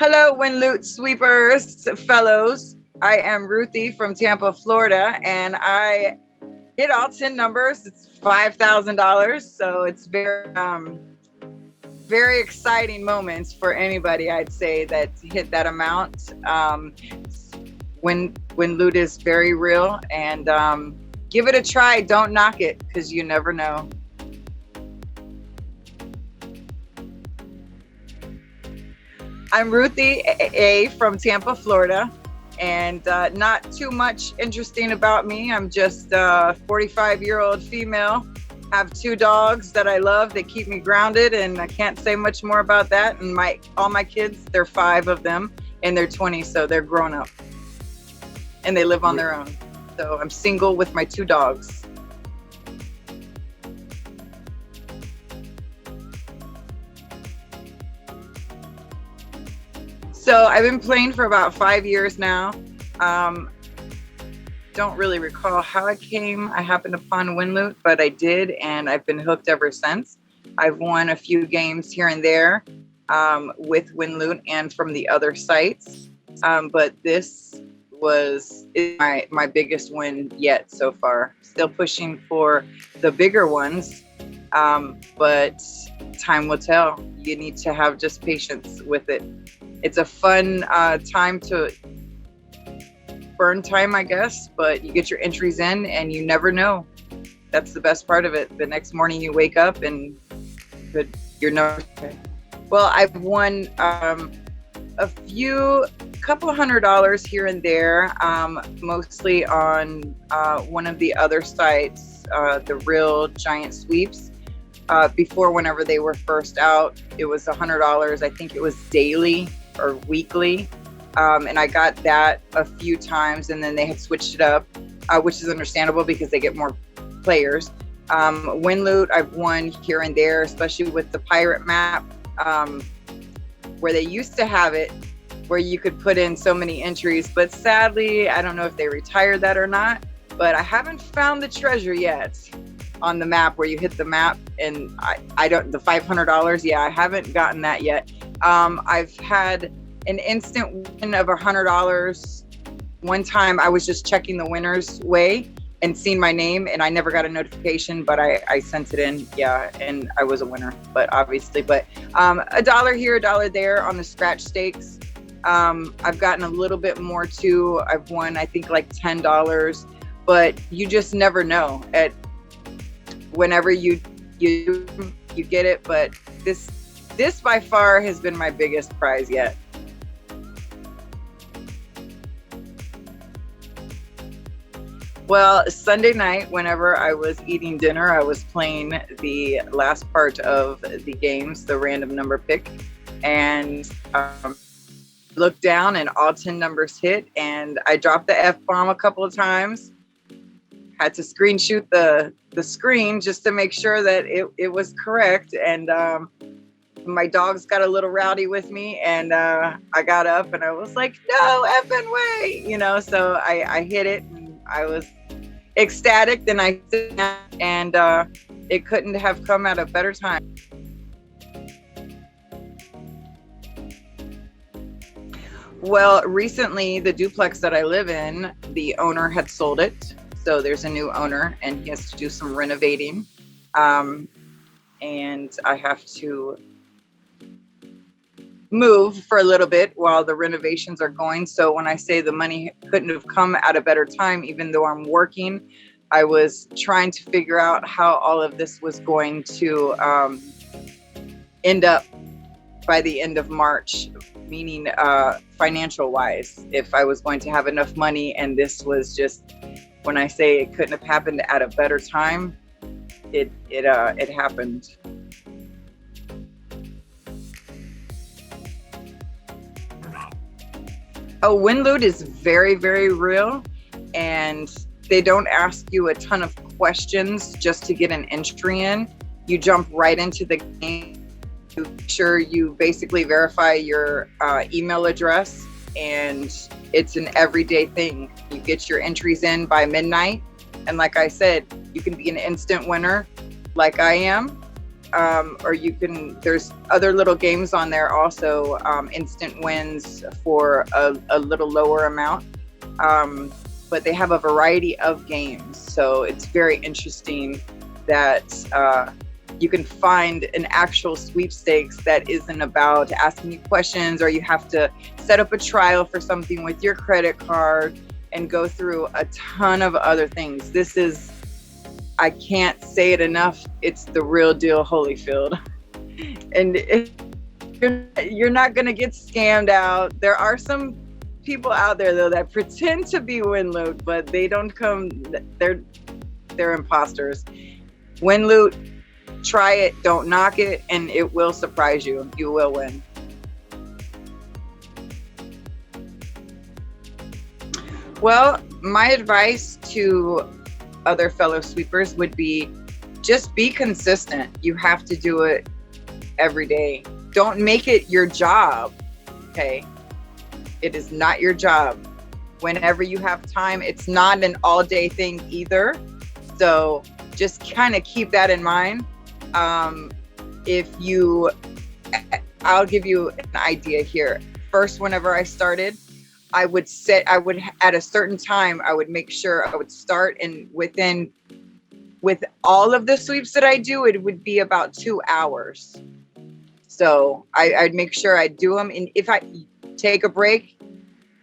Hello, Winloot Sweepers fellows. I am Ruthee from Tampa, Florida, and I hit all 10 numbers. It's $5,000, so it's very exciting moments for anybody, I'd say, that hit that amount. Winloot is very real, and give it a try. Don't knock it, because you never know. I'm Ruthee A from Tampa, Florida, and not too much interesting about me. I'm just a 45-year-old female, have 2 dogs that I love. They keep me grounded, and I can't say much more about that. And all my kids, they're 5 of them, and they're 20, so they're grown up, and they live on their own. So I'm single with my 2 dogs. So I've been playing for about 5 years now. Don't really recall how I came. I happened upon Winloot, but I did, and I've been hooked ever since. I've won a few games here and there with Winloot and from the other sites, but this was my biggest win yet so far. Still pushing for the bigger ones, but time will tell. You need to have just patience with it. It's a fun time to burn time, I guess, but you get your entries in and you never know. That's the best part of it. The next morning you wake up and you're not. Well, I've won a couple $100 here and there, mostly on one of the other sites, the Real Giant Sweeps. Before, whenever they were first out, it was $100. I think it was daily or weekly, and I got that a few times, and then they had switched it up, which is understandable because they get more players. Winloot, I've won here and there, especially with the pirate map, where they used to have it where you could put in so many entries, but sadly, I don't know if they retired that or not, but I haven't found the treasure yet on the map where you hit the map, and I don't, the $500, yeah, I haven't gotten that yet. I've had an instant win of $100. One time I was just checking the winner's way and seen my name, and I never got a notification, but I sent it in, yeah, and I was a winner, but obviously, but $1 here, $1 there on the scratch stakes. I've gotten a little bit more too. I've won, I think, like $10, but you just never know at whenever you get it. But this by far has been my biggest prize yet. Well, Sunday night, whenever I was eating dinner, I was playing the last part of the games, the random number pick, and looked down and all 10 numbers hit, and I dropped the F-bomb a couple of times. Had to screenshot the screen just to make sure that it was correct, and my dogs got a little rowdy with me, and I got up and I was like, no effing way, you know, so I hit it, and I was ecstatic. Then I sit down, and it couldn't have come at a better time. Well, recently the duplex that I live in, the owner had sold it. So there's a new owner, and he has to do some renovating. And I have to move for a little bit while the renovations are going. So when I say the money couldn't have come at a better time, even though I'm working, I was trying to figure out how all of this was going to end up by the end of March, meaning financial wise, if I was going to have enough money. And this was just, when I say it couldn't have happened at a better time, it happened. Oh, Winloot is very, very real, and they don't ask you a ton of questions just to get an entry in. You jump right into the game. You make sure you basically verify your email address, and it's an everyday thing. You get your entries in by midnight, and like I said, you can be an instant winner like I am, or you can, there's other little games on there also, instant wins for a little lower amount. But they have a variety of games. So it's very interesting that you can find an actual sweepstakes that isn't about asking you questions, or you have to set up a trial for something with your credit card and go through a ton of other things. This is, I can't say it enough, it's the real deal Holyfield. And you're not gonna get scammed out. There are some people out there though that pretend to be Winloot, but they don't come, they're imposters. Winloot, try it, don't knock it, and it will surprise you. You will win. Well, my advice to other fellow sweepers would be just be consistent. You have to do it every day. Don't make it your job, okay? It is not your job. Whenever you have time, it's not an all-day thing either. So just kind of keep that in mind. I'll give you an idea here. First, whenever I started, I would at a certain time, I would make sure I would start, and with all of the sweeps that I do, it would be about 2 hours. So I'd make sure I do them. And if I take a break,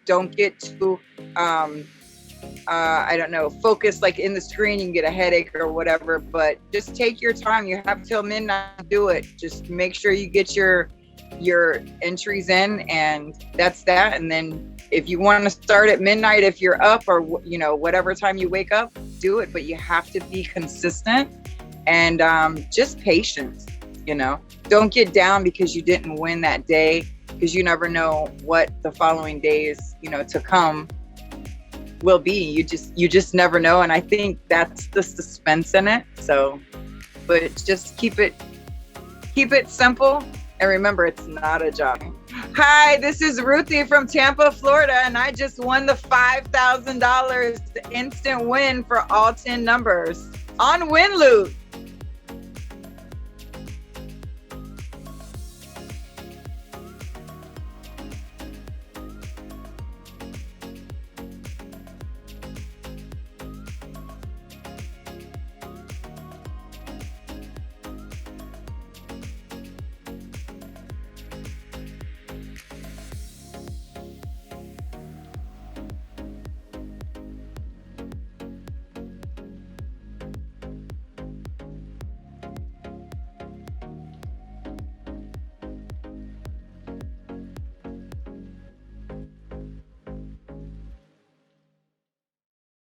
don't get too, I don't know, focus like in the screen, you can get a headache or whatever, but just take your time. You have till midnight to do it. Just make sure you get your entries in, and that's that. And then if you want to start at midnight, if you're up, or you know, whatever time you wake up, do it. But you have to be consistent and just patience. You know, don't get down because you didn't win that day, because you never know what the following days, you know, to come will be. You just never know. And I think that's the suspense in it. So, but just keep it simple, and remember, it's not a job. Hi, this is Ruthee from Tampa, Florida, and I just won the $5,000 instant win for all 10 numbers on Winloot.